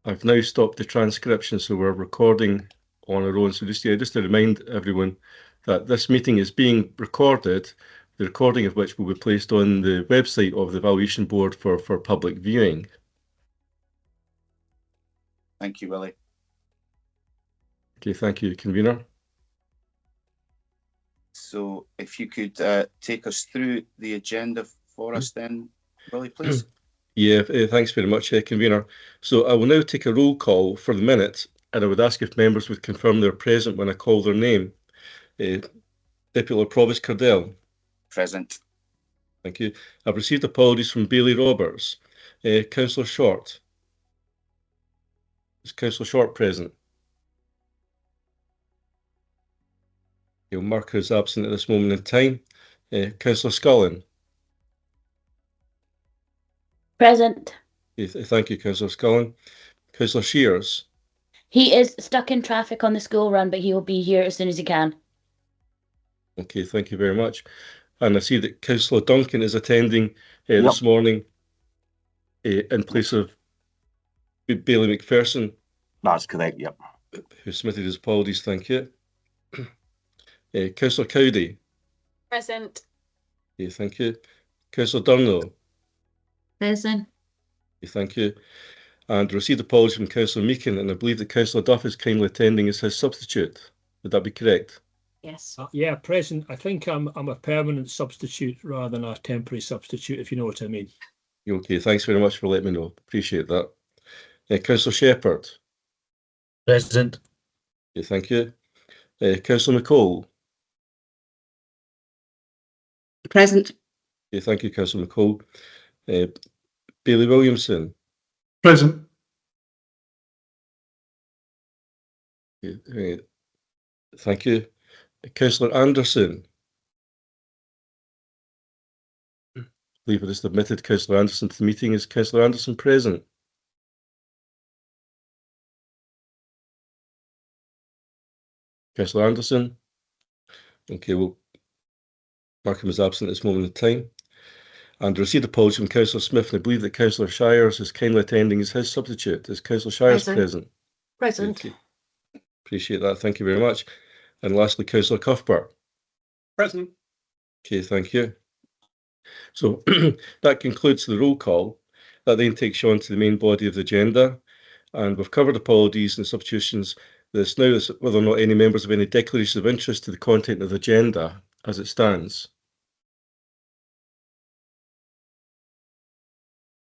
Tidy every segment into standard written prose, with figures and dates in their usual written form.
I've now stopped the transcription, so we're recording on our own. So just to remind everyone that this meeting is being recorded, the recording of which will be placed on the website of the Valuation Board for public viewing. Thank you, Willie. Okay, thank you, Convener. So if you could take us through the agenda for us then, Willie, please. Yeah, thanks very much, Convener. So I will now take a roll call for the minute, and I would ask if members would confirm they're present when I call their name. Deputy Lord Provost Cardell. Present. Thank you. I've received apologies from Bailey Roberts. Councillor Short. Is Councillor Short present? He'll mark her as absent at this moment in time. Councillor Scullin. Present. Thank you, Councillor Scullin. Councillor Shears. He is stuck in traffic on the school run, but he will be here as soon as he can. Okay, thank you very much. And I see that Councillor Duncan is attending this morning in place of Bailey McPherson. That's correct, yep. Who submitted his apologies, thank you. Councillor Cowdy. Present. Okay, thank you. Councillor Durno. Present. Okay, thank you. And received apologies from Councillor Meakin, and I believe that Councillor Duff is kindly attending as his substitute. Would that be correct? Yes. Yeah, present. I think I'm a permanent substitute rather than a temporary substitute, if you know what I mean. Okay, thanks very much for letting me know. Appreciate that. Councillor Shepherd. Present. Okay, thank you. Councillor McCall. Present. Okay, thank you, Councillor McCall. Bailey Williamson. Present. Okay, thank you. Councillor Anderson. I believe I just admitted Councillor Anderson to the meeting. Is Councillor Anderson present? Councillor Anderson. Okay, we'll mark him as absent at this moment in time. And received apology from Councillor Smith, and I believe that Councillor Shires is kindly attending as his substitute. Is Councillor Shires present? Present. Okay. Appreciate that. Thank you very much. And lastly, Councillor Cuthbert. Present. Okay, thank you. So that concludes the roll call. That then takes you on to the main body of the agenda. And we've covered apologies and substitutions. This now is whether or not any members have any declarations of interest to the content of the agenda as it stands.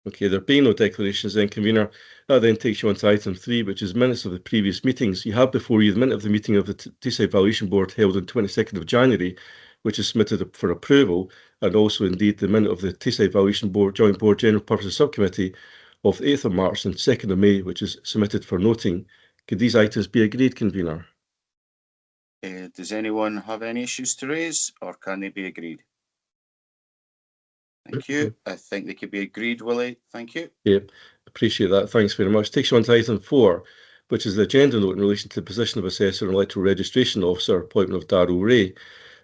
Okay, there being no declarations, then, Convener, that then takes you on to item 3, which is minutes of the previous meetings. You have before you the minute of the meeting of the Tayside Valuation Board held on 22nd of January, which is submitted for approval, and also indeed the minute of the Tayside Valuation Board Joint Board General Purposes Subcommittee of the 8th of March and 2nd of May, which is submitted for noting. Could these items be agreed, Convener? Does anyone have any issues to raise, or can they be agreed? Thank you. I think they could be agreed, Willie. Thank you. Yeah, appreciate that. Thanks very much. Takes you on to item 4, which is the agenda note in relation to the position of Assessor and Electoral Registration Officer, appointment of Daryl Ray.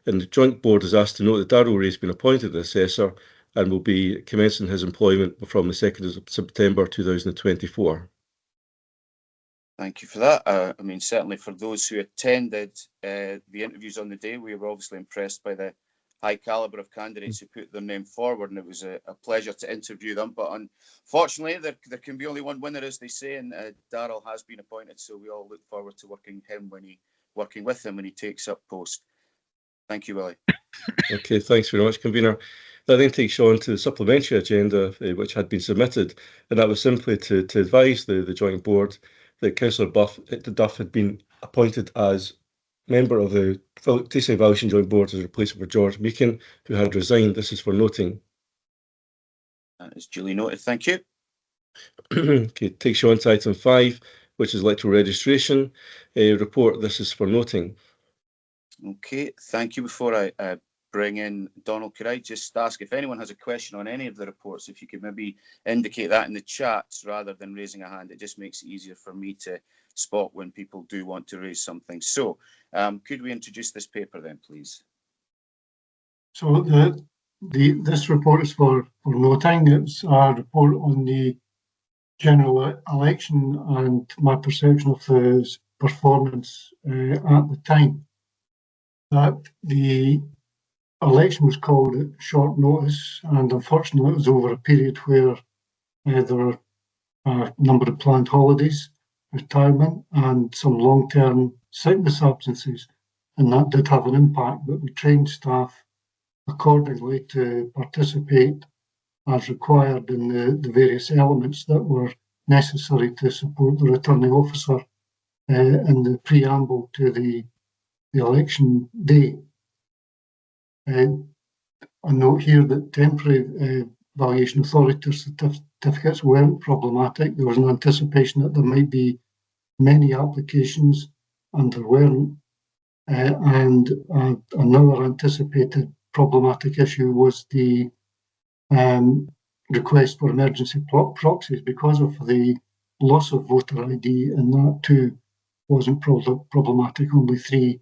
And the Joint Board is asked to note that Daryl Ray has been appointed as Assessor and will be commencing his employment from the 2nd of September 2024. Thank you for that. I mean, certainly for those who attended the interviews on the day, we were obviously impressed by the high calibre of candidates who put their name forward, and it was a pleasure to interview them. But unfortunately, there can be only one winner, as they say, and Daryl has been appointed, so we all look forward to working with him when he takes up post. Thank you, Willie. Okay, thanks very much, Convener. That then takes you on to the supplementary agenda, which had been submitted, and that was simply to advise the Joint Board that Councillor Duff had been appointed as member of the Tayside Valuation Joint Board as a replacement for George Meakin, who had resigned. This is for noting. That is duly noted. Thank you. Okay, takes you on to item 5, which is electoral registration report. This is for noting. Okay, thank you. Before I bring in Donald, could I just ask if anyone has a question on any of the reports, if you could maybe indicate that in the chat rather than raising a hand. It just makes it easier for me to spot when people do want to raise something. So could we introduce this paper then, please? So this report is for noting. It's a report on the general election and my perception of the performance at the time, that the election was called at short notice, and unfortunately it was over a period where there were a number of planned holidays, retirement, and some long-term sickness absences, and that did have an impact. But we trained staff accordingly to participate as required in the various elements that were necessary to support the returning officer in the preamble to the election day. I note here that temporary valuation authority certificates weren't problematic. There was an anticipation that there might be many applications, and there weren't. And another anticipated problematic issue was the request for emergency proxies because of the loss of voter ID, and that too wasn't problematic. Only 3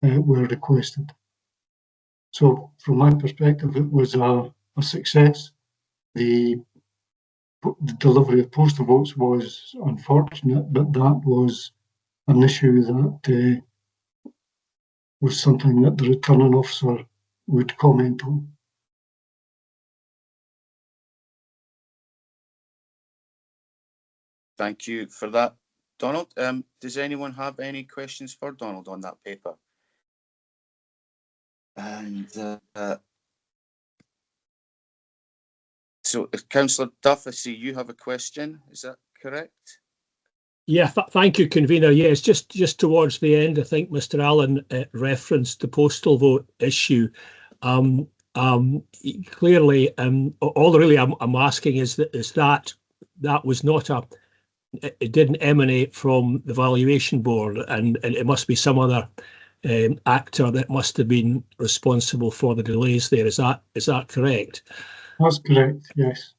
were requested. So from my perspective, it was a success. The delivery of postal votes was unfortunate, but that was an issue that was something that the returning officer would comment on. Thank you for that, Donald. Does anyone have any questions for Donald on that paper? And so, Councillor Duff, I see you have a question. Is that correct? Yeah, thank you, convener. Yes, just towards the end, I think Mr. Allen referenced the postal vote issue. Clearly, all really I'm asking is that was not it didn't emanate from the valuation board, and it must be some other actor that must have been responsible for the delays there. Is that correct? That's correct, yes.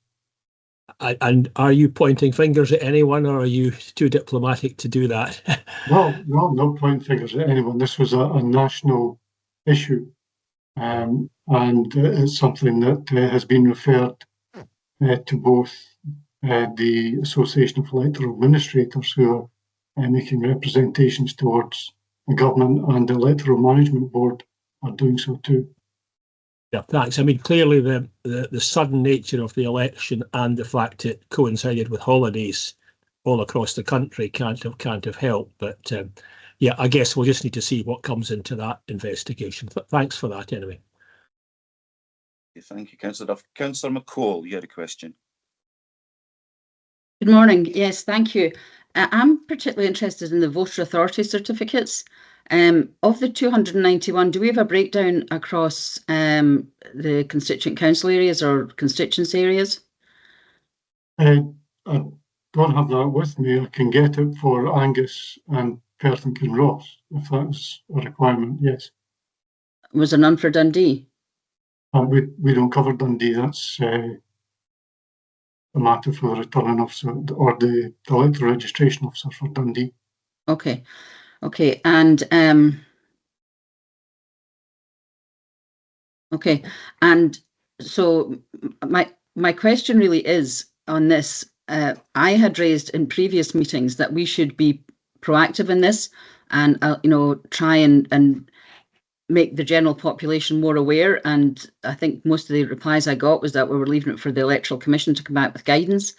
And are you pointing fingers at anyone, or are you too diplomatic to do that? No, not pointing fingers at anyone. This was a national issue, and it's something that has been referred to both the Association of Electoral Administrators, who are making representations towards the government, and the Electoral Management Board are doing so too. Yeah, thanks. I mean, clearly the sudden nature of the election and the fact it coincided with holidays all across the country can't have helped. But yeah, I guess we'll just need to see what comes into that investigation. Thanks for that anyway. Thank you, Councillor Duff. Councillor McCall, you had a question. Good morning. Yes, thank you. I'm particularly interested in the voter authority certificates. Of the 291, do we have a breakdown across the constituent council areas or constituency areas? I don't have that with me. I can get it for Angus and Perth and Kinross, if that's a requirement, yes. Was there none for Dundee? We don't cover Dundee. That's a matter for the returning officer or the electoral registration officer for Dundee. Okay, and okay, and so my question really is on this. I had raised in previous meetings that we should be proactive in this, and try and make the general population more aware. And I think most of the replies I got was that we were leaving it for the Electoral Commission to come out with guidance.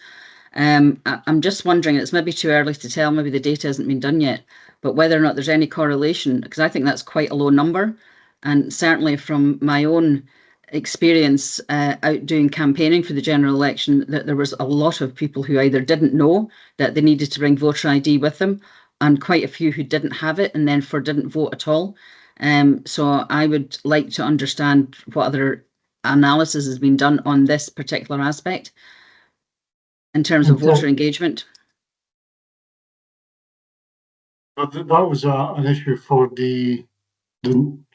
I'm just wondering, it's maybe too early to tell, maybe the data hasn't been done yet, but whether or not there's any correlation, because I think that's quite a low number. And certainly from my own experience out doing campaigning for the general election, that there was a lot of people who either didn't know that they needed to bring voter ID with them, and quite a few who didn't have it and then didn't vote at all. So I would like to understand what other analysis has been done on this particular aspect in terms of voter engagement. But that was an issue for the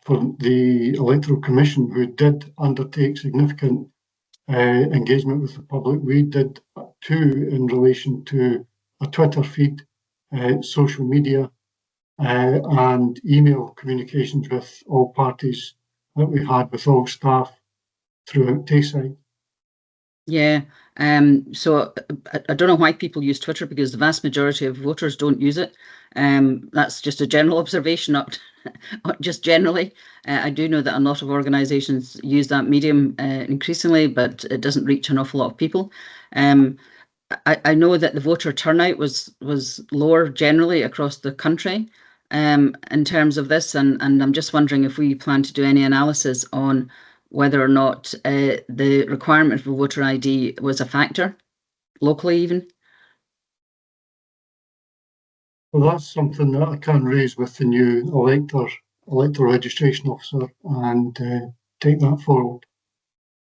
Electoral Commission, who did undertake significant engagement with the public. We did too, in relation to a Twitter feed, social media, and email communications with all parties that we had, with all staff throughout Tayside. Yeah. So I don't know why people use Twitter, because the vast majority of voters don't use it. That's just a general observation, not just generally. I do know that a lot of organisations use that medium increasingly, but it doesn't reach an awful lot of people. I know that the voter turnout was lower generally across the country in terms of this, and I'm just wondering if we plan to do any analysis on whether or not the requirement for voter ID was a factor locally even. Well, that's something that I can raise with the new electoral registration officer and take that forward.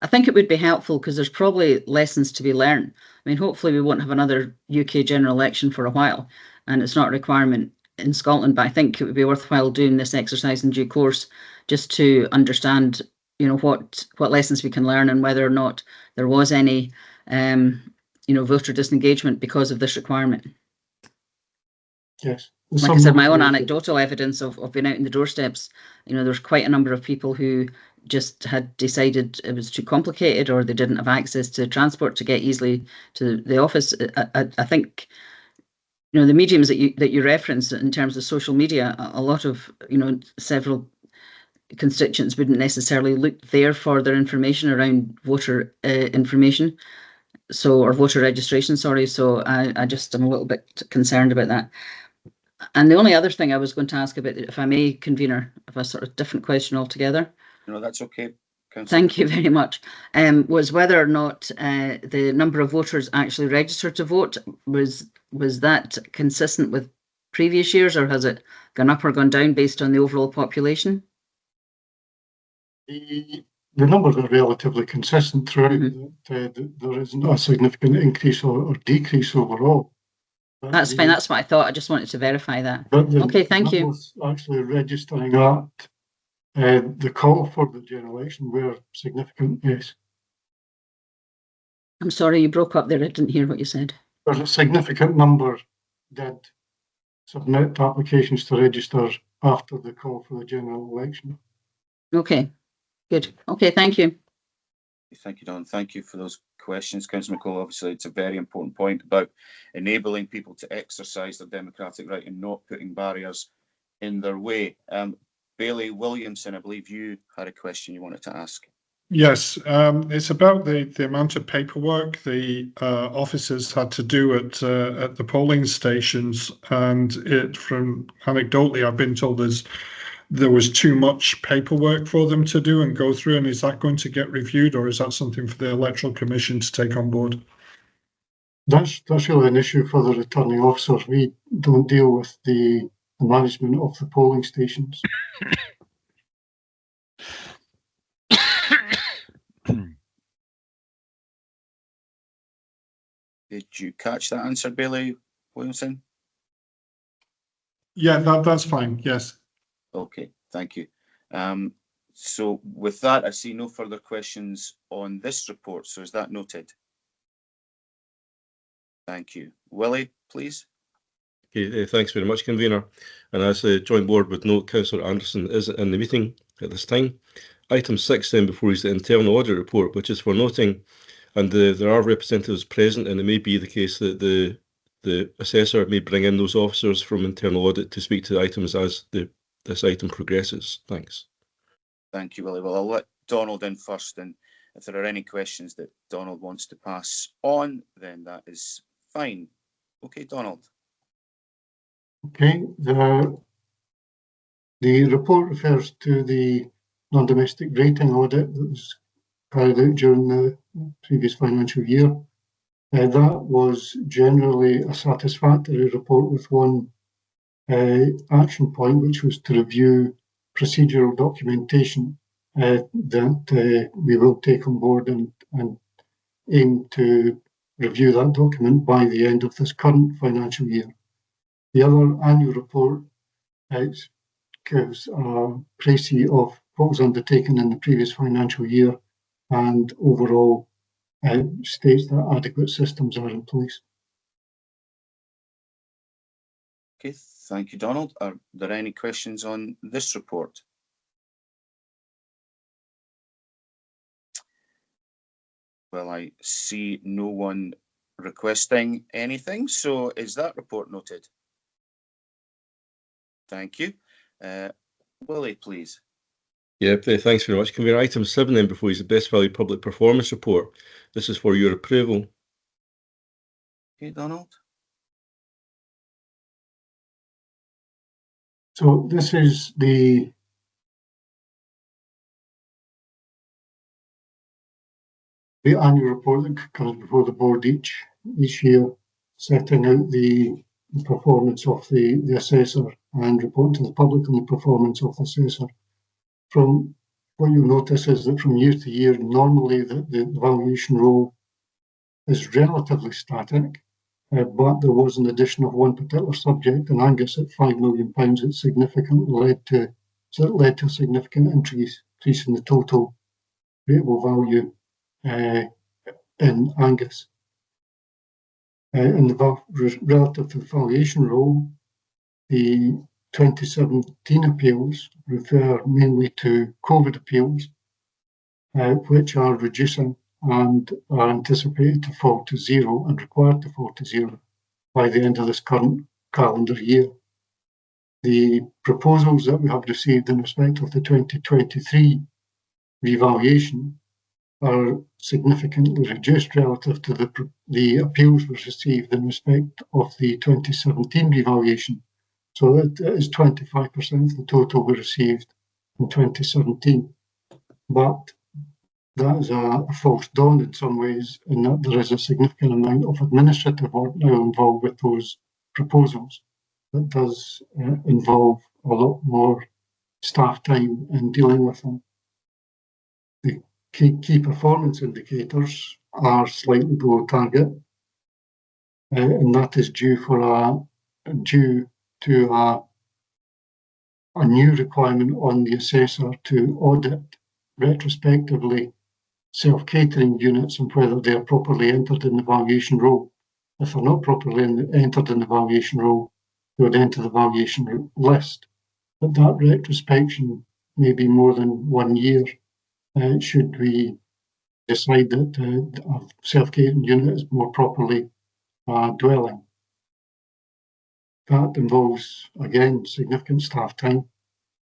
I think it would be helpful because there's probably lessons to be learned. I mean, hopefully we won't have another UK general election for a while, and it's not a requirement in Scotland, but I think it would be worthwhile doing this exercise in due course just to understand, you know, what lessons we can learn and whether or not there was any, you know, voter disengagement because of this requirement. Yes. Like I said, my own anecdotal evidence of being out in the doorsteps, you know, there's quite a number of people who just had decided it was too complicated, or they didn't have access to transport to get easily to the office. I think, you know, the mediums that you reference in terms of social media, a lot of, you know, several constituents wouldn't necessarily look there for their information around voter information, or voter registration, sorry. So I just am a little bit concerned about that. And the only other thing I was going to ask about, if I may, convener, of a sort of different question altogether. No, that's okay. Councillor. Thank you very much. Was whether or not the number of voters actually registered to vote, was that consistent with previous years, or has it gone up or gone down based on the overall population? The numbers are relatively consistent throughout. There isn't a significant increase or decrease overall. That's fine. That's what I thought. I just wanted to verify that. Okay, thank you. Actually registering at the call for the general election were significant, yes. I'm sorry, you broke up there. I didn't hear what you said. There's a significant number did submit applications to register after the call for the general election. Okay, good. Okay, thank you. Thank you, Don. Thank you for those questions, Councillor McCall. Obviously, it's a very important point about enabling people to exercise their democratic right and not putting barriers in their way. Bailey Williamson, I believe you had a question you wanted to ask. Yes, it's about the amount of paperwork the officers had to do at the polling stations, and from anecdotally, I've been told there was too much paperwork for them to do and go through. And is that going to get reviewed, or is that something for the Electoral Commission to take on board? That's really an issue for the returning officers. We don't deal with the management of the polling stations. Did you catch that answer, Bailey Williamson? Yeah, that's fine. Yes. Okay, thank you. So with that, I see no further questions on this report. So is that noted? Thank you. Willie, please. Okay, thanks very much, convener. And as the joint board would note, Councillor Anderson is in the meeting at this time. Item 6 then before is the internal audit report, which is for noting, and there are representatives present, and it may be the case that the assessor may bring in those officers from internal audit to speak to the items as this item progresses. Thanks. Thank you, Willie. Well, I'll let Donald in first, and if there are any questions that Donald wants to pass on, then that is fine. Okay, Donald. Okay, the report refers to the non-domestic rating audit that was carried out during the previous financial year. That was generally a satisfactory report with one action point, which was to review procedural documentation that we will take on board and aim to review that document by the end of this current financial year. The other annual report gives a précis of what was undertaken in the previous financial year and overall states that adequate systems are in place. Okay, thank you, Donald. Are there any questions on this report? Well, I see no one requesting anything, so is that report noted? Thank you. Willie, please. Yep, thanks very much. Convener, item 7 then before you is the Best Value Public Performance Report. This is for your approval. Okay, Donald. So this is the annual report that comes before the board each year, setting out the performance of the assessor and reporting to the public on the performance of the assessor. From what you'll notice is that from year to year, normally the valuation role is relatively static, but there was an addition of one particular subject, and Angus at £5 million, it significantly led to a significant increase in the total rateable value in Angus. In the relative to the valuation role, the 2017 appeals refer mainly to COVID appeals, which are reducing and are anticipated to fall to zero and required to fall to zero by the end of this current calendar year. The proposals that we have received in respect of the 2023 revaluation are significantly reduced relative to the appeals we received in respect of the 2017 revaluation. So it is 25% of the total we received in 2017. But that is a false dawn in some ways, in that there is a significant amount of administrative work now involved with those proposals. That does involve a lot more staff time in dealing with them. The key performance indicators are slightly below target, and that is due to a new requirement on the assessor to audit retrospectively self-catering units and whether they are properly entered in the valuation role. If they're not properly entered in the valuation role, they would enter the valuation list. But that retrospection may be more than 1 year, should we decide that a self-catering unit is more properly dwelling. That involves, again, significant staff time.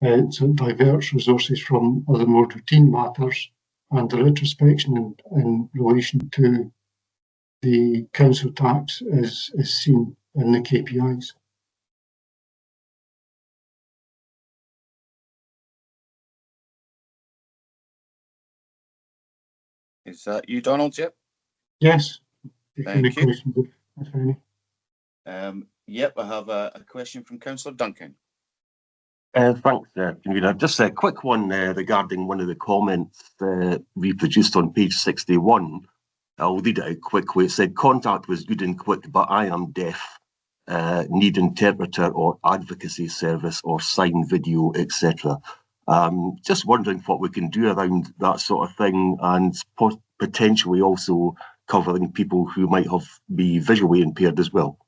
So it diverts resources from other more routine matters, and the retrospection in relation to the council tax is seen in the KPIs. Is that you, Donald? Yep. Yes. Thank you. Questions, if any. Yep, I have a question from Councillor Duncan. Thanks, Convener. Just a quick one regarding one of the comments reproduced on page 61. I'll read it out quickly. It said, "Contact was good and quick, but I am deaf. Need interpreter or advocacy service or sign video, etc." Just wondering what we can do around that sort of thing, and potentially also covering people who might be visually impaired as well.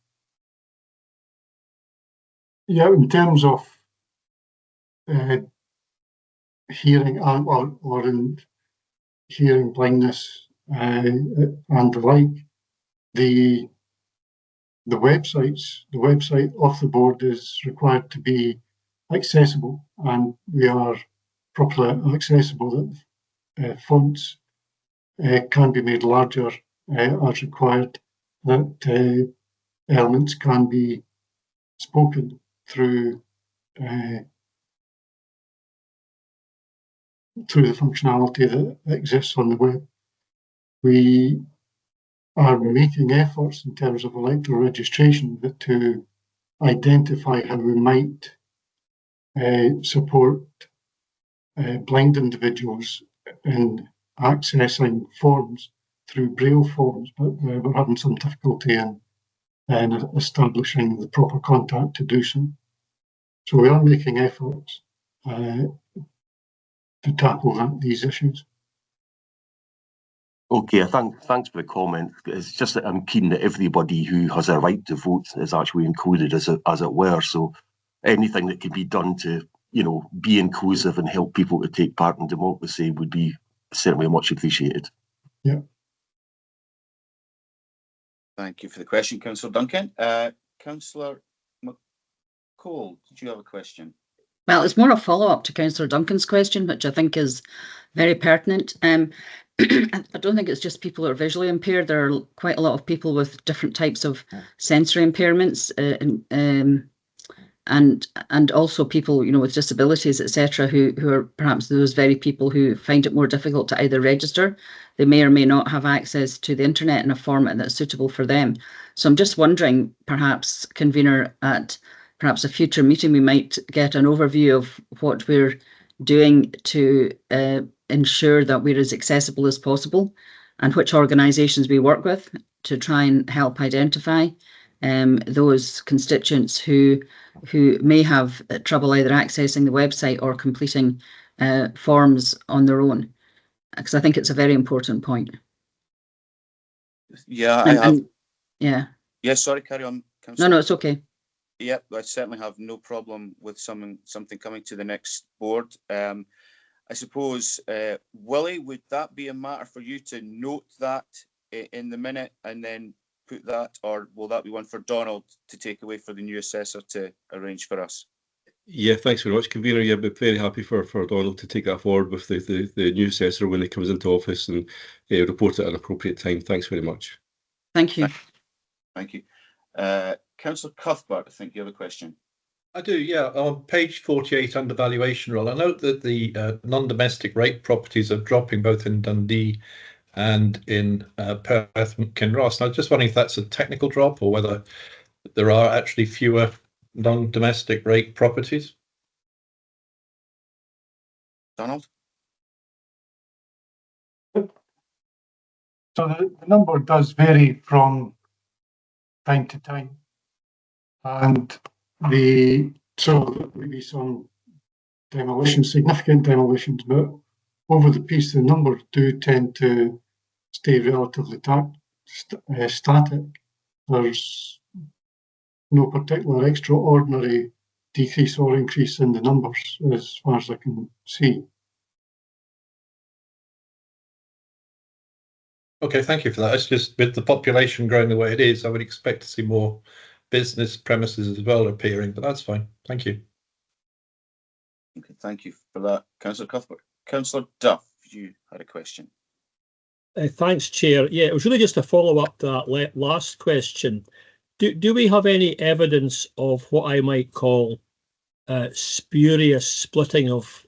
Yeah, in terms of hearing or in hearing blindness and the like, the website of the board is required to be accessible, and we are properly accessible. That fonts can be made larger as required, that elements can be spoken through the functionality that exists on the web. We are making efforts in terms of electoral registration to identify how we might support blind individuals in accessing forms through Braille forms, but we're having some difficulty in establishing the proper contact to do so. So we are making efforts to tackle these issues. Okay, thanks for the comment. It's just that I'm keen that everybody who has a right to vote is actually included, as it were. So anything that can be done to, be inclusive and help people to take part in democracy would be certainly much appreciated. Yeah. Thank you for the question, Councillor Duncan. Councillor McCall, did you have a question? Well, it's more a follow-up to Councillor Duncan's question, which I think is very pertinent. I don't think it's just people who are visually impaired. There are quite a lot of people with different types of sensory impairments, and also people, you know, with disabilities, etc., who are perhaps those very people who find it more difficult to either register. They may or may not have access to the internet in a format that's suitable for them. So I'm just wondering, perhaps, convener, at perhaps a future meeting, we might get an overview of what we're doing to ensure that we're as accessible as possible, and which organisations we work with to try and help identify those constituents who may have trouble either accessing the website or completing forms on their own, because I think it's a very important point. Yeah, yeah. Yeah, sorry, carry on, Councillor. No, it's okay. Yep, I certainly have no problem with something coming to the next board. I suppose, Willie, would that be a matter for you to note that in the minute and then put that, or will that be one for Donald to take away for the new assessor to arrange for us? Yeah, thanks very much, convener. Yeah, but very happy for Donald to take that forward with the new assessor when he comes into office and report it at an appropriate time. Thanks very much. Thank you. Thank you. Councillor Cuthbert, I think you have a question. I do, yeah. On page 48 under valuation role, I note that the non-domestic rate properties are dropping both in Dundee and in Perth and Kinross. And I was just wondering if that's a technical drop or whether there are actually fewer non-domestic rate properties. Donald? So the number does vary from time to time, and so there will be some demolitions, significant demolitions, but over the piece the numbers do tend to stay relatively static. There's no particular extraordinary decrease or increase in the numbers as far as I can see. Okay, thank you for that. It's just with the population growing the way it is, I would expect to see more business premises as well appearing, but that's fine. Thank you. Okay, thank you for that, Councillor Cuthbert. Councillor Duff, you had a question. Thanks, Chair. Yeah, it was really just a follow-up to that last question. Do we have any evidence of what I might call spurious splitting of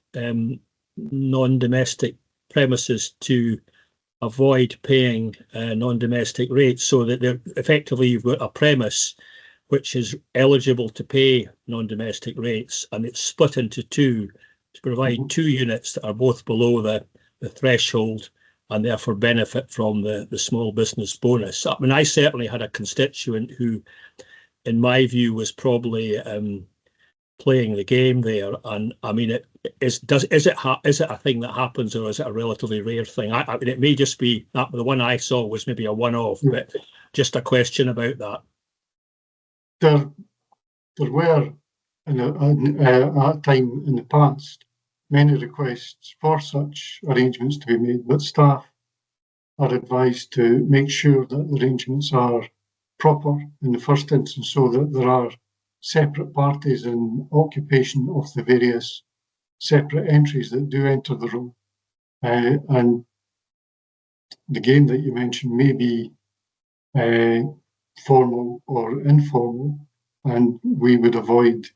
non-domestic premises to avoid paying non-domestic rates, so that they're effectively, you've got a premise which is eligible to pay non-domestic rates, and it's split into two to provide two units that are both below the threshold and therefore benefit from the small business bonus. I mean, I certainly had a constituent who, in my view, was probably playing the game there. And I mean, is it a thing that happens, or is it a relatively rare thing? I mean, it may just be that the one I saw was maybe a one-off, but just a question about that. There were at a time in the past many requests for such arrangements to be made, but staff are advised to make sure that the arrangements are proper in the first instance, so that there are separate parties in occupation of the various separate entries that do enter the room. And the game that you mentioned may be formal or informal, and we would avoid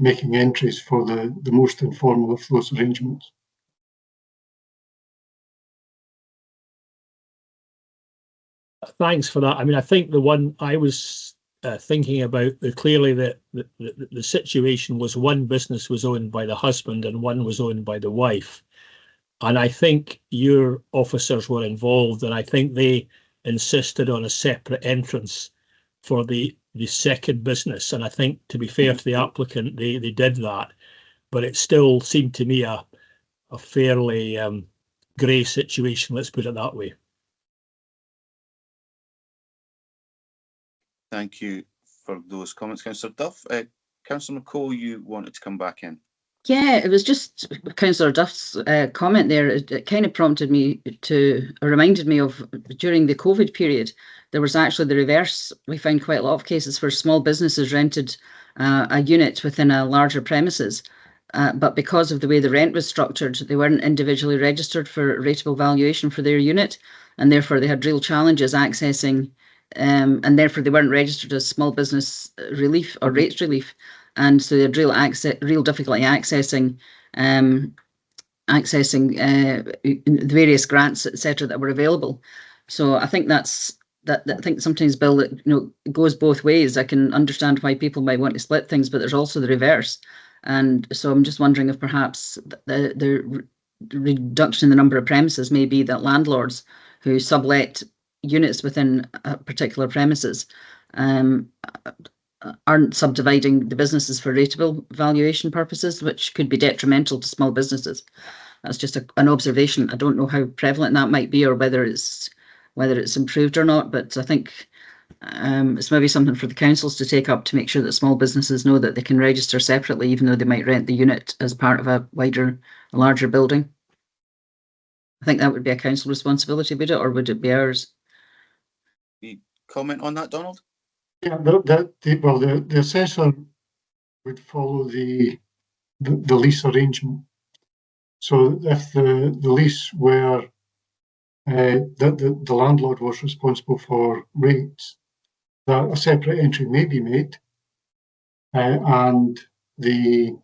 making entries for the most informal of those arrangements. Thanks for that. I mean, I think the one I was thinking about, clearly the situation was one business was owned by the husband and one was owned by the wife. And I think your officers were involved, and I think they insisted on a separate entrance for the second business. And I think, to be fair to the applicant, they did that. But it still seemed to me a fairly grey situation, let's put it that way. Thank you for those comments, Councillor Duff. Councillor McCall, you wanted to come back in. Yeah, it was just Councillor Duff's comment there. It kind of prompted me reminded me of during the COVID period, there was actually the reverse. We found quite a lot of cases where small businesses rented a unit within a larger premises, but because of the way the rent was structured, they weren't individually registered for rateable valuation for their unit, and therefore they had real challenges accessing, and therefore they weren't registered as small business relief or rates relief. And so they had real difficulty accessing the various grants, etc., that were available. So I think I think sometimes, Bill, that it goes both ways. I can understand why people might want to split things, but there's also the reverse. And so I'm just wondering if perhaps the reduction in the number of premises may be that landlords who sublet units within a particular premises aren't subdividing the businesses for rateable valuation purposes, which could be detrimental to small businesses. That's just an observation. I don't know how prevalent that might be, or whether it's improved or not. But I think it's maybe something for the councils to take up, to make sure that small businesses know that they can register separately, even though they might rent the unit as part of a larger building. I think that would be a council responsibility, would it, or would it be ours? Any comment on that, Donald? Yeah, the assessor would follow the lease arrangement. So if the lease were that the landlord was responsible for rates, that a separate entry may be made, and the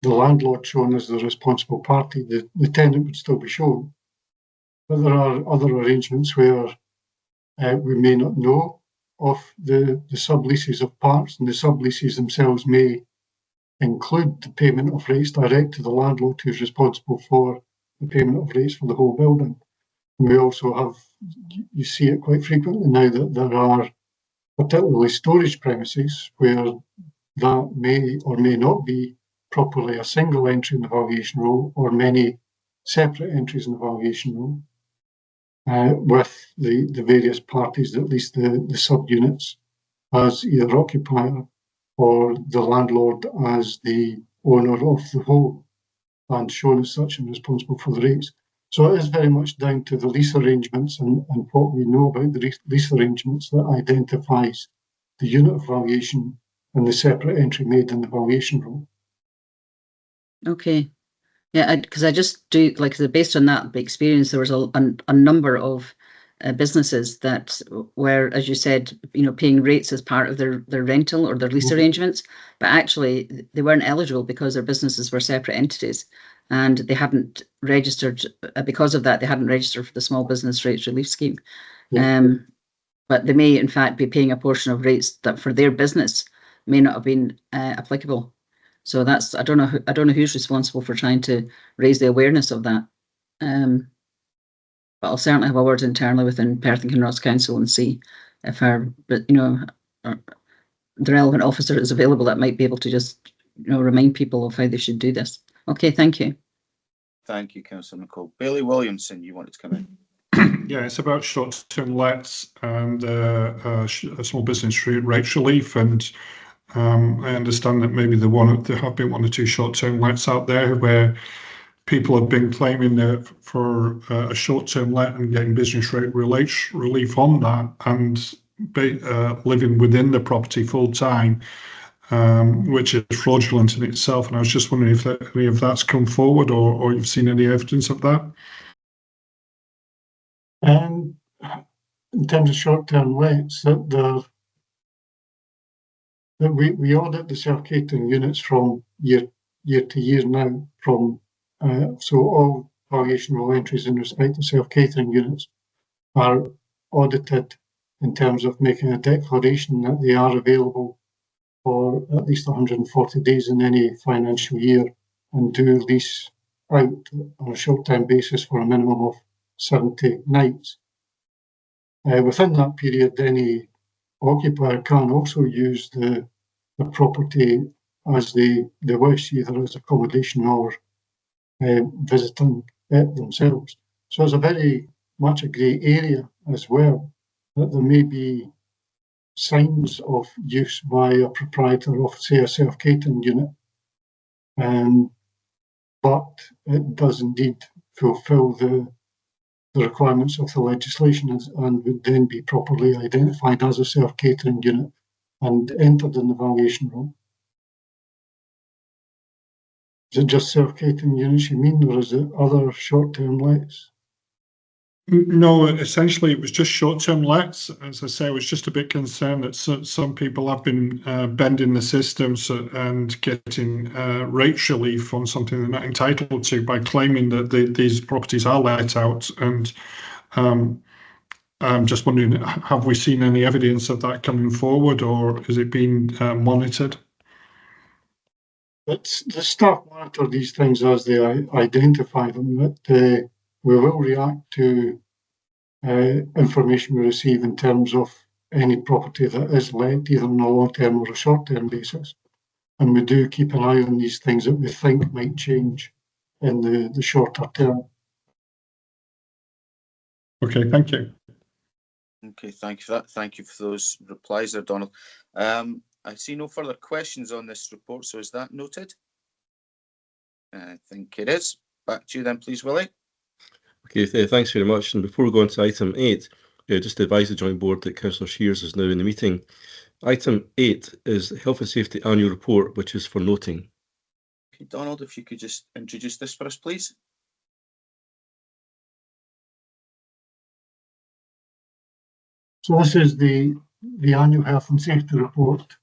landlord shown as the responsible party, the tenant would still be shown. But there are other arrangements where we may not know of the subleases of parts, and the subleases themselves may include the payment of rates direct to the landlord, who's responsible for the payment of rates for the whole building. And we also have, you see it quite frequently now, that there are particularly storage premises where that may or may not be properly a single entry in the valuation roll, or many separate entries in the valuation roll, with the various parties that lease the subunits as either occupier or the landlord as the owner of the whole, and shown as such and responsible for the rates. So it is very much down to the lease arrangements and what we know about the lease arrangements that identifies the unit of valuation and the separate entry made in the valuation roll. Okay. Yeah, because I just do, like, based on that experience, there was a number of businesses that were, as you said, paying rates as part of their rental or their lease arrangements, but actually they weren't eligible because their businesses were separate entities, and they hadn't registered. Because of that, they hadn't registered for the Small Business Rates Relief Scheme. But they may, in fact, be paying a portion of rates that for their business may not have been applicable. So that's, I don't know who's responsible for trying to raise the awareness of that. But I'll certainly have a word internally within Perth and Kinross Council and see if the relevant officer is available that might be able to just remind people of how they should do this. Okay, thank you. Thank you, Councillor McCall. Bailey Williamson, you wanted to come in. Yeah, it's about short-term lets and small business rates relief, and I understand that maybe there have been one or two short-term lets out there where people have been claiming for a short-term let and getting business rate relief on that, and living within the property full-time, which is fraudulent in itself. And I was just wondering if any of that's come forward, or you've seen any evidence of that? In terms of short-term lets, that we audit the self-catering units from year to year now. So all valuation roll entries in respect to self-catering units are audited in terms of making a declaration that they are available for at least 140 days in any financial year, and do lease out on a short-term basis for a minimum of 70 nights. Within that period, any occupier can also use the property as they wish, either as accommodation or visiting it themselves. So it's a very much a grey area as well, that there may be signs of use by a proprietor of, say, a self-catering unit, but it does indeed fulfil the requirements of the legislation and would then be properly identified as a self-catering unit and entered in the valuation roll. Is it just self-catering units you mean, or is it other short-term lets? No, essentially it was just short-term lets. As I say, I was just a bit concerned that some people have been bending the systems and getting rate relief on something they're not entitled to by claiming that these properties are let out. And I'm just wondering, have we seen any evidence of that coming forward, or is it being monitored? It's the staff monitor these things as they identify them. That we will react to information we receive in terms of any property that is let, either on a long-term or a short-term basis. And we do keep an eye on these things that we think might change in the shorter term. Okay, thank you. Okay, thank you for that. Thank you for those replies there, Donald. I see no further questions on this report, so is that noted? I think it is. Back to you then, please, Willie. Okay, thanks very much. And before we go on to item 8, just to advise the Joint Board that Councillor Shears is now in the meeting. Item 8 is the Health and Safety Annual Report, which is for noting. Okay, Donald, if you could just introduce this for us, please. So this is the annual health and safety report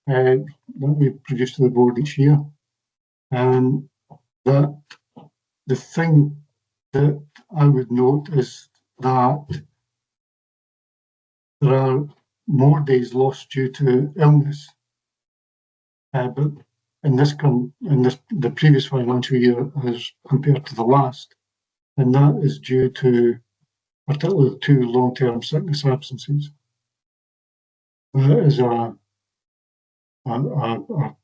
that we produce to the board each year. That the thing that I would note is that there are more days lost due to illness, but in the previous financial year as compared to the last, and that is due to particularly 2 long-term sickness absences. That is a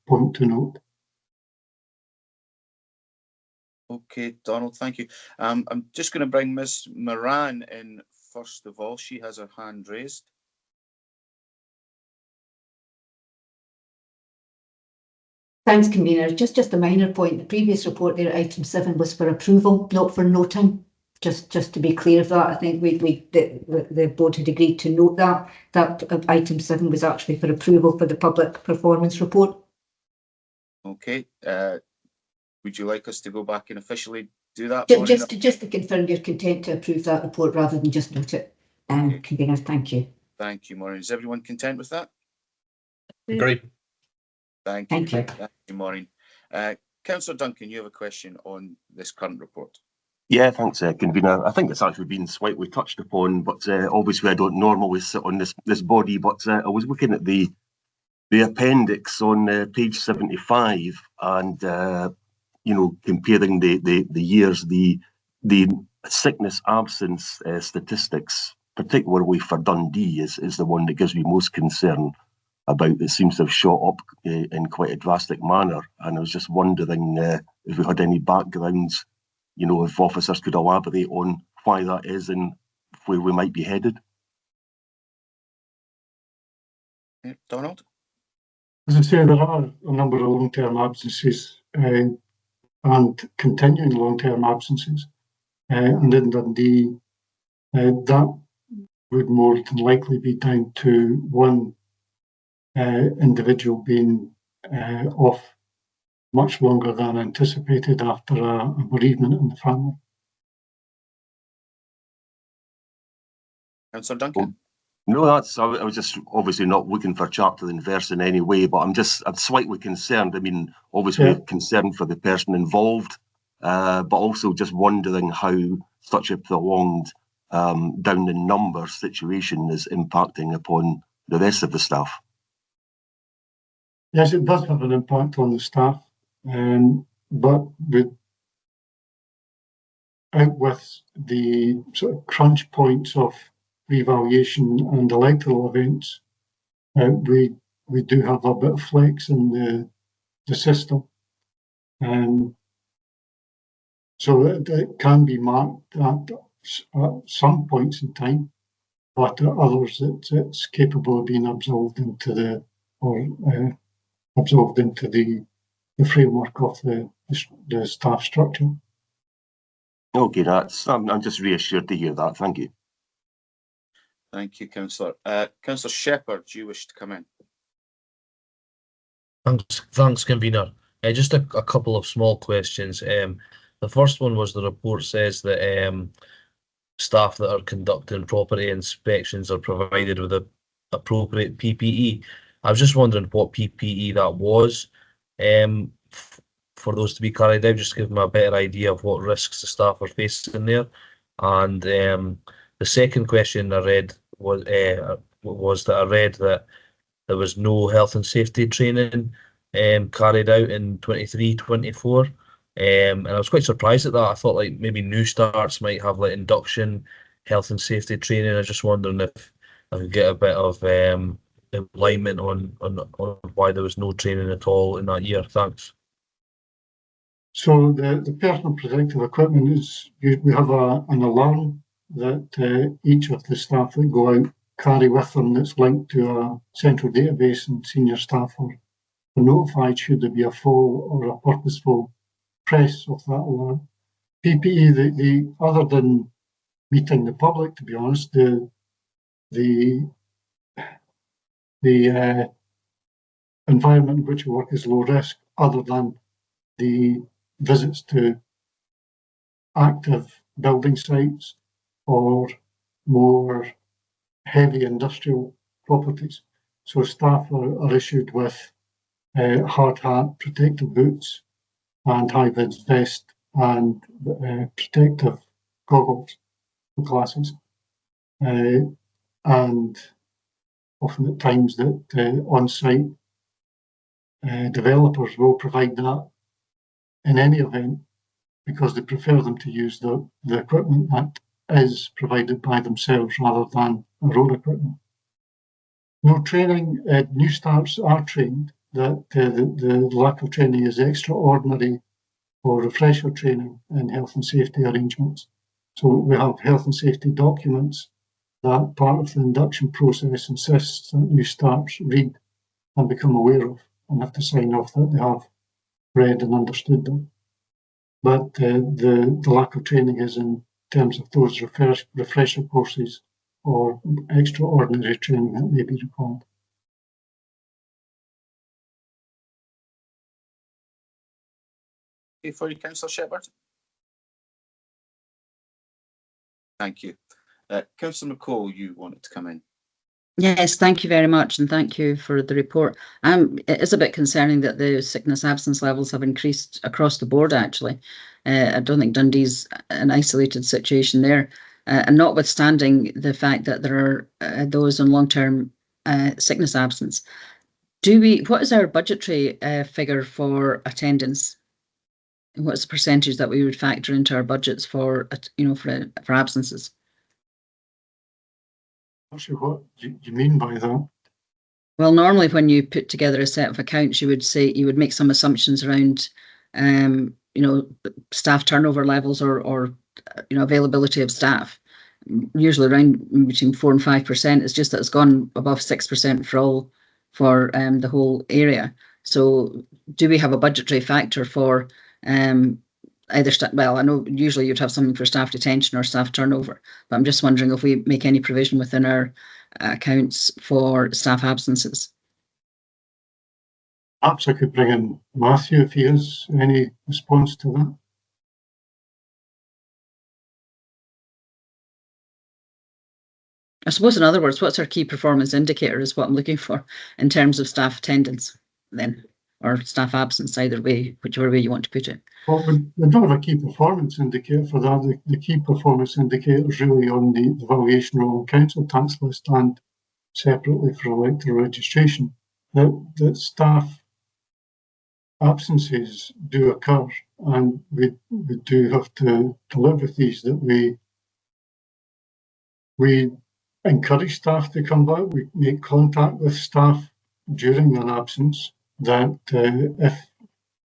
point to note. Okay, Donald, thank you. I'm just going to bring Ms. Moran in first of all. She has her hand raised. Thanks, Convener. Just a minor point. The previous report there, item 7, was for approval, not for noting. Just to be clear of that, I think the board had agreed to note that item 7 was actually for approval for the public performance report. Okay. Would you like us to go back and officially do that? Just to confirm you're content to approve that report rather than just note it. Okay. Convener, thank you. Thank you, Maureen. Is everyone content with that? Agreed. Thank you. Thank you, Maureen. Councillor Duncan, you have a question on this current report. Yeah, thanks, Convener. I think it's actually been slightly touched upon, but obviously I don't normally sit on this body, but I was looking at the appendix on page 75 and comparing the years, the sickness absence statistics, particularly for Dundee, is the one that gives me most concern about. It seems to have shot up in quite a drastic manner, and I was just wondering if we had any backgrounds, if officers could elaborate on why that is and where we might be headed. Donald? As I say, there are a number of long-term absences and continuing long-term absences. And in Dundee, that would more than likely be down to one individual being off much longer than anticipated after a bereavement in the family. Councillor Duncan? No, I was just obviously not looking for chapter and verse in any way, but I'm slightly concerned. I mean, obviously concerned for the person involved, but also just wondering how such a prolonged down in number situation is impacting upon the rest of the staff. Yes, it does have an impact on the staff, but with the sort of crunch points of revaluation and electoral events, we do have a bit of flex in the system, so it can be marked at some points in time, but at others it's capable of being absorbed into the framework of the staff structure. Okay, I'm just reassured to hear that. Thank you. Thank you, Councillor. Councillor Shepherd, do you wish to come in? Thanks, convener. Just a couple of small questions. The first one was the report says that staff that are conducting property inspections are provided with a appropriate PPE. I was just wondering what PPE that was, for those to be carried out, just to give them a better idea of what risks the staff are facing there. And the second question I read was that I read that there was no health and safety training carried out in 23-24. And I was quite surprised at that. I thought like maybe new starts might have like induction health and safety training. I was just wondering if I could get a bit of alignment on why there was no training at all in that year. Thanks. So the personal protective equipment is, we have an alarm that each of the staff that go out carry with them that's linked to a central database, and senior staff are notified should there be a fall or a purposeful press of that alarm. PPE, the other than meeting the public, to be honest, the environment in which we work is low risk, other than the visits to active building sites or more heavy industrial properties. So staff are issued with hard hat, protective boots, and high-vis vest, and protective goggles for glasses. And often at times that on-site developers will provide that in any event, because they prefer them to use the equipment that is provided by themselves rather than our own equipment. No training, new starts are trained, that the lack of training is extraordinary for refresher training in health and safety arrangements. So we have health and safety documents that part of the induction process insists that new starts read and become aware of, and have to sign off that they have read and understood them. But the lack of training is in terms of those refresher courses or extraordinary training that may be required. Okay, for you, Councillor Shepherd. Thank you. Councillor McCall, you wanted to come in. Yes, thank you very much, and thank you for the report. It is a bit concerning that the sickness absence levels have increased across the board, actually. I don't think Dundee's an isolated situation there. And notwithstanding the fact that there are those on long-term sickness absence, what is our budgetary figure for attendance? What's the percentage that we would factor into our budgets for, for absences? Not sure what you mean by that. Well, normally when you put together a set of accounts, you would make some assumptions around, staff turnover levels or availability of staff. Usually around between 4 and 5%. It's just that it's gone above 6% for the whole area. So, do we have a budgetary factor for either well, I know usually you'd have something for staff retention or staff turnover, but I'm just wondering if we make any provision within our accounts for staff absences. Perhaps I could bring in Matthew if he has any response to that. I suppose, in other words, what's our key performance indicator is what I'm looking for in terms of staff attendance then, or staff absence, either way, whichever way you want to put it. Well, we don't have a key performance indicator for that. The key performance indicator is really on the valuation roll and council tax list, and separately for electoral registration. That staff absences do occur, and we do have to live with these, that we encourage staff to come back. We make contact with staff during an absence, that if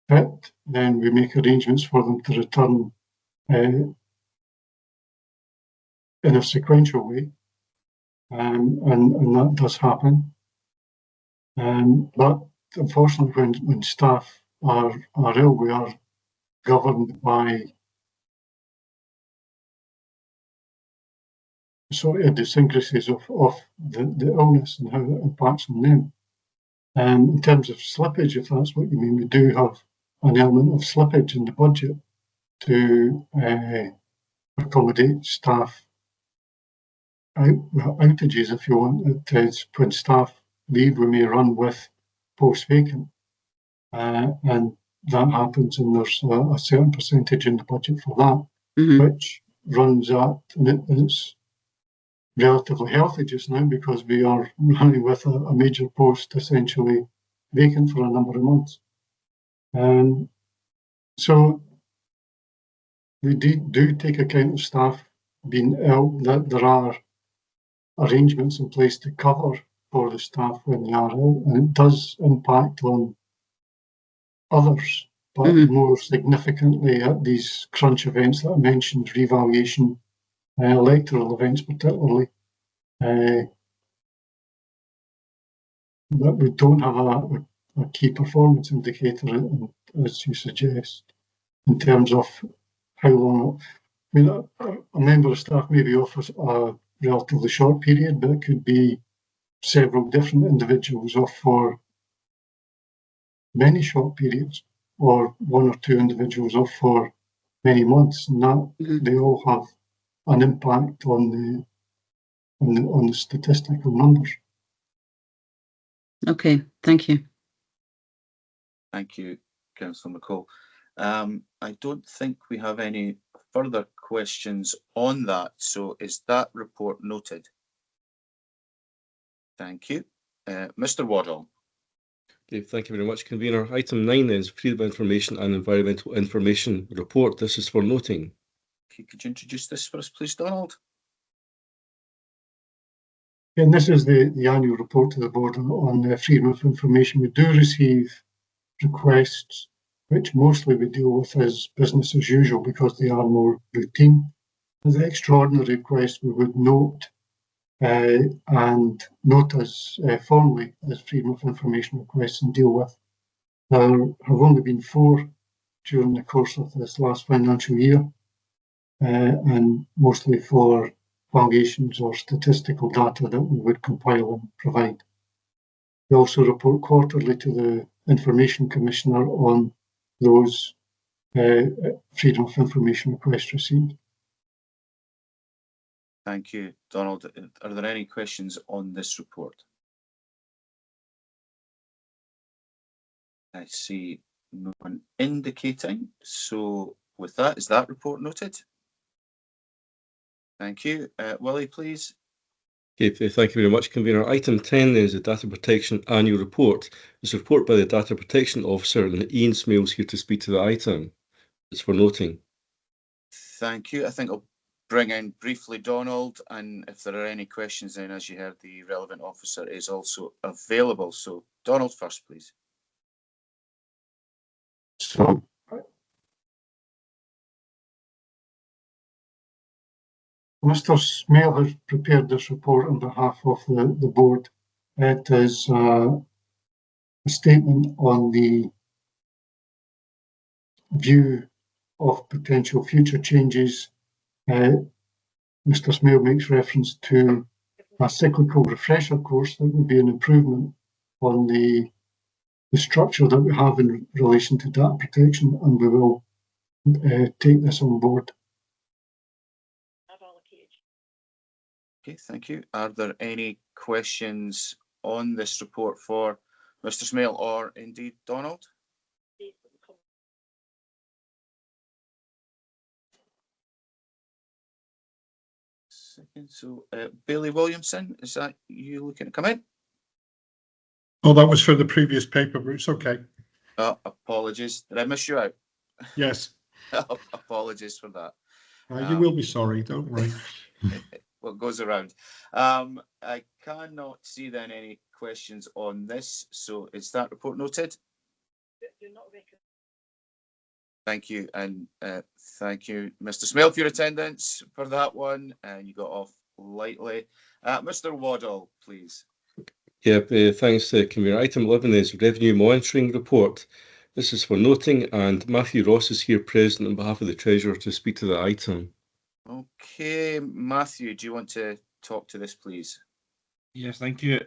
fit, then we make arrangements for them to return in a sequential way, and that does happen. But unfortunately, when staff are ill. We are governed by sort of idiosyncrasies of the illness and how it impacts on them. In terms of slippage, if that's what you mean, we do have an element of slippage in the budget to accommodate staff outages, if you want. When staff leave, we may run with posts vacant, and that happens, and there's a certain percentage in the budget for that, which runs at, and it's relatively healthy just now because we are running with a major post essentially vacant for a number of months. So we do take account of staff being ill, that there are arrangements in place to cover for the staff when they are ill, and it does impact on others, but more significantly at these crunch events that I mentioned, revaluation, electoral events particularly. But we don't have a key performance indicator, as you suggest, in terms of how long. I mean, a member of staff maybe offers a relatively short period, but it could be several different individuals off for many short periods, or one or two individuals off for many months, and that they all have an impact on the statistical numbers. Okay, thank you. Thank you, Councillor McCall. I don't think we have any further questions on that. So is that report noted? Thank you. Mr. Waddell. Okay, thank you very much, Convener. Item 9 is Freedom of Information and Environmental Information Report. This is for noting. Okay, could you introduce this for us, please, Donald? And this is the annual report to the board on freedom of information. We do receive requests, which mostly we deal with as business as usual because they are more routine. The extraordinary requests we would note and note as formally as freedom of information requests and deal with. There have only been 4 during the course of this last financial year, and mostly for valuations or statistical data that we would compile and provide. We also report quarterly to the Information Commissioner on those freedom of information requests received. Thank you, Donald. Are there any questions on this report? I see no one indicating. So with that, is that report noted? Thank you. Willie, please. Okay, thank you very much, Convener. Item 10 is the Data Protection Annual Report. It's a report by the Data Protection Officer, and Ian Smale's here to speak to the item. It's for noting. Thank you. I think I'll bring in briefly Donald, and if there are any questions, then as you heard, the relevant officer is also available. So Donald first, please. So Mr. Smale has prepared this report on behalf of the board. It is a statement on the view of potential future changes. Mr. Smale makes reference to a cyclical refresher course that would be an improvement on the structure that we have in relation to data protection, and we will take this on board. Okay, thank you. Are there any questions on this report for Mr. Smale or indeed Donald? Second, so Bailey Williamson, is that you looking to come in? Oh, that was for the previous paper, but it's okay. Apologies. Did I miss you out? Yes. Apologies for that. You will be sorry, don't worry. What goes around. I cannot see then any questions on this. So is that report noted? Thank you. And thank you, Mr. Smale, for your attendance for that one. You got off lightly. Mr. Waddell, please. Yeah, thanks, Convener. Item 11 is Revenue Monitoring Report. This is for noting, and Matthew Ross is here present on behalf of the Treasurer to speak to the item. Okay, Matthew, do you want to talk to this, please? Yes, thank you.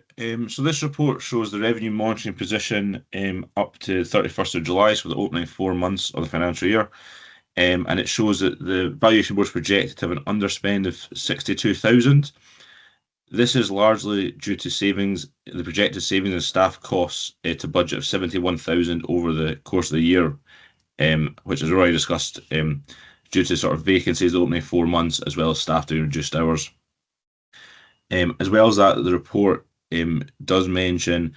So this report shows the revenue monitoring position up to 31st of July, so the opening 4 months of the financial year. And it shows that the valuation board is projected to have an underspend of 62,000. This is largely due to savings, the projected savings in staff costs to budget of 71,000 over the course of the year, which is already discussed due to sort of vacancies the opening 4 months, as well as staff doing reduced hours. As well as that, the report does mention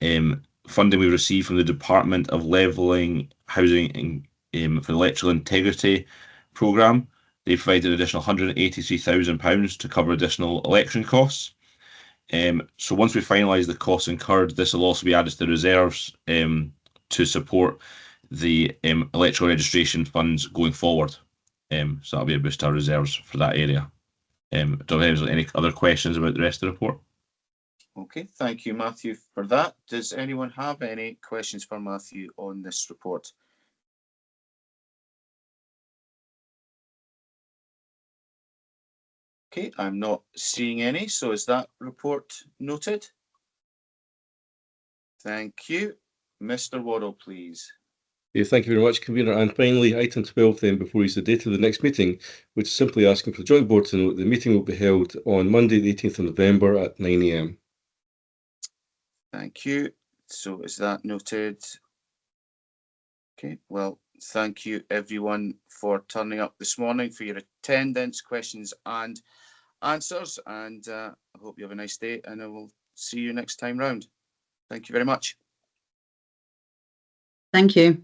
funding we received from the Department of Levelling Housing for the Electoral Integrity Programme. They provided an additional £183,000 to cover additional election costs. So once we finalise the costs incurred, this will also be added to the reserves to support the electoral registration funds going forward. So that'll be a boost to our reserves for that area. Don't know if there's any other questions about the rest of the report. Okay, thank you, Matthew, for that. Does anyone have any questions for Matthew on this report? Okay, I'm not seeing any, so is that report noted? Thank you. Mr. Waddle, please. Yeah, thank you very much, Convener. And finally, item 12 then, before is the date of the next meeting, which is simply asking for the joint board to note the meeting will be held on Monday, the 18th of November at 9 AM. Thank you. So is that noted? Okay, well, thank you everyone for turning up this morning, for your attendance, questions and answers, and I hope you have a nice day, and I will see you next time round. Thank you very much. Thank you.